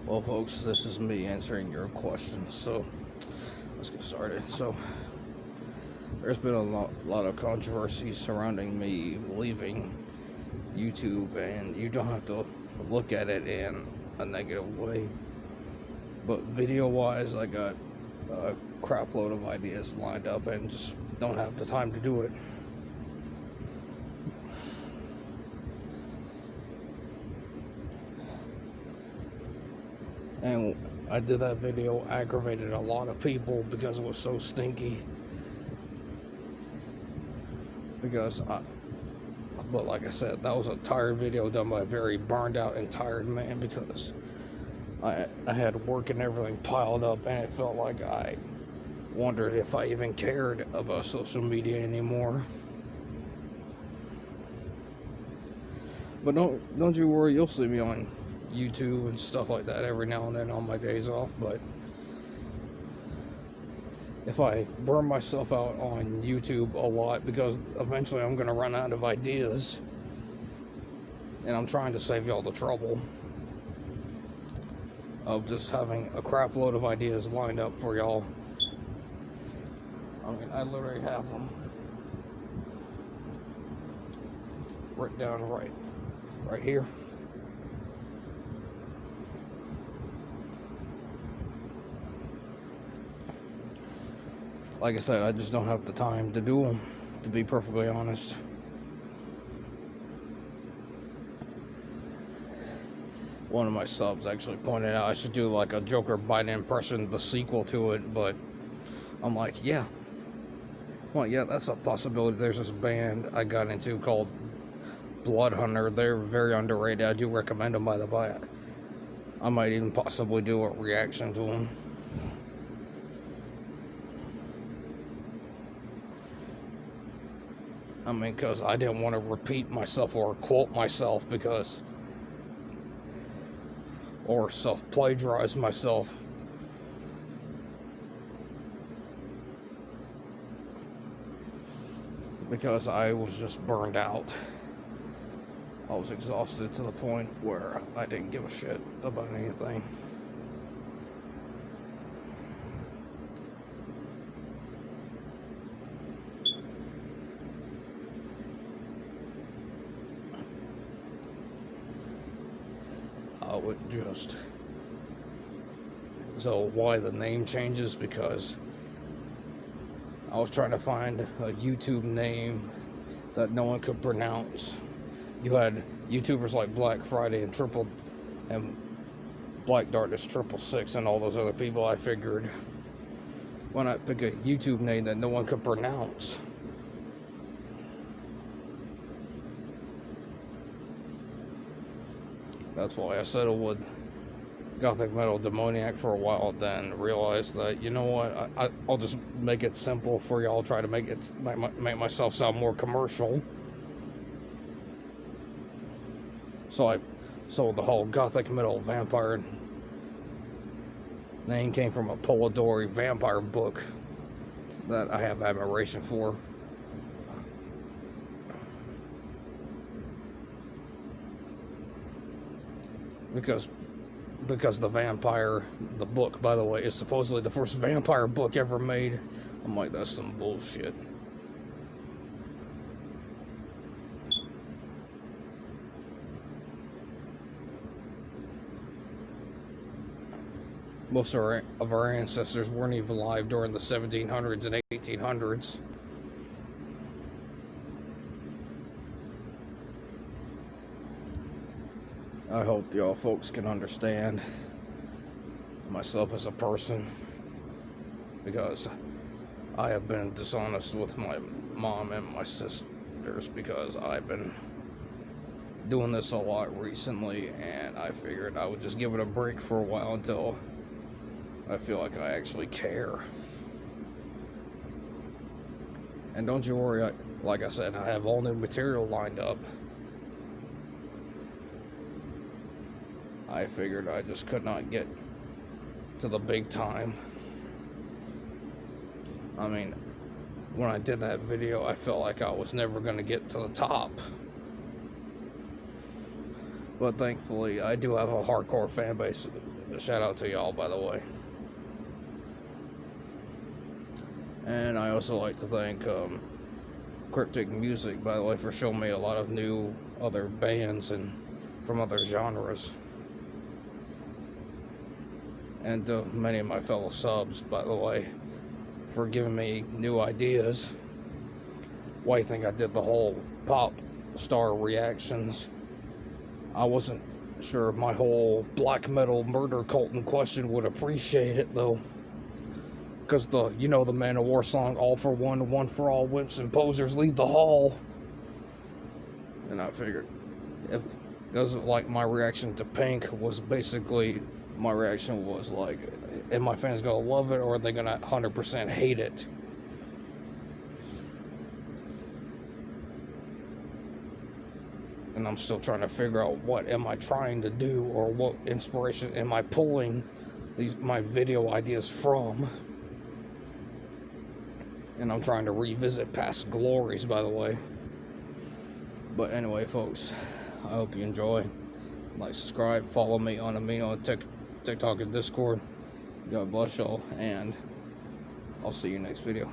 Well, folks, this is me answering your questions, so let's get started. So, there's been a lot of controversy surrounding me leaving YouTube, and you don't have to look at it in a negative way. But video-wise, I got a crap load of ideas lined up and just don't have the time to do it. And I did that video, aggravated a lot of people because it was so stinky. But like I said, that was a tired video done by a very burned out and tired man, because I had work and everything piled up, and it felt like I wondered if I even cared about social media anymore. But don't you worry, you'll see me on YouTube and stuff like that every now and then on my days off. But if I burn myself out on YouTube a lot, because eventually I'm going to run out of ideas, and I'm trying to save y'all the trouble of just having a crap load of ideas lined up for y'all. I mean, I literally have them written down right here. Like I said, I just don't have the time to do them, to be perfectly honest. One of my subs actually pointed out I should do like a Joker Biden impression, the sequel to it, but I'm like, yeah. Well, yeah, that's a possibility. There's this band I got into called Bloodhunter. They're very underrated. I do recommend them, by the way. I might even possibly do a reaction to them. I mean, because I didn't want to repeat myself or quote myself, or self-plagiarize myself. Because I was just burned out. I was exhausted to the point where I didn't give a shit about anything. So why the name changes? Because I was trying to find a YouTube name that no one could pronounce. You had YouTubers like Black Friday and Black Darkness 666 and all those other people. I figured, why not pick a YouTube name that no one could pronounce? That's why I settled with Gothic Metal Demoniac for a while, then realized that, you know what, I'll just make it simple for y'all, try to make myself sound more commercial. So I sold the whole Gothic Metal Vampire name came from a Polidori vampire book that I have admiration for. Because the vampire, the book, by the way, is supposedly the first vampire book ever made. I'm like, that's some bullshit. Most of our ancestors weren't even alive during the 1700s and 1800s. I hope y'all folks can understand myself as a person, because I have been dishonest with my mom and my sisters, because I've been doing this a lot recently, and I figured I would just give it a break for a while until I feel like I actually care. And don't you worry, like I said, I have all new material lined up. I figured I just could not get to the big time. I mean, when I did that video, I felt like I was never going to get to the top. But thankfully, I do have a hardcore fan base shout out to y'all, by the way. And I also like to thank Cryptic Music, by the way, for showing me a lot of new other bands and from other genres. And to many of my fellow subs, by the way, for giving me new ideas. Why do you think I did the whole pop star reactions? I wasn't sure if my whole black metal murder cult in question would appreciate it, though. Because the Manowar song, All for One, One for All, Wimps and Posers Leave the Hall. And I figured, if it doesn't like my reaction to Pink was basically, my reaction was like, am my fans gonna love it or are they gonna 100% hate it? And I'm still trying to figure out what am I trying to do, or what inspiration am I pulling my video ideas from. And I'm trying to revisit past glories, by the way. But anyway, folks, I hope you enjoy. Like, subscribe, follow me on Amino, TikTok, and Discord. God bless y'all, and I'll see you next video.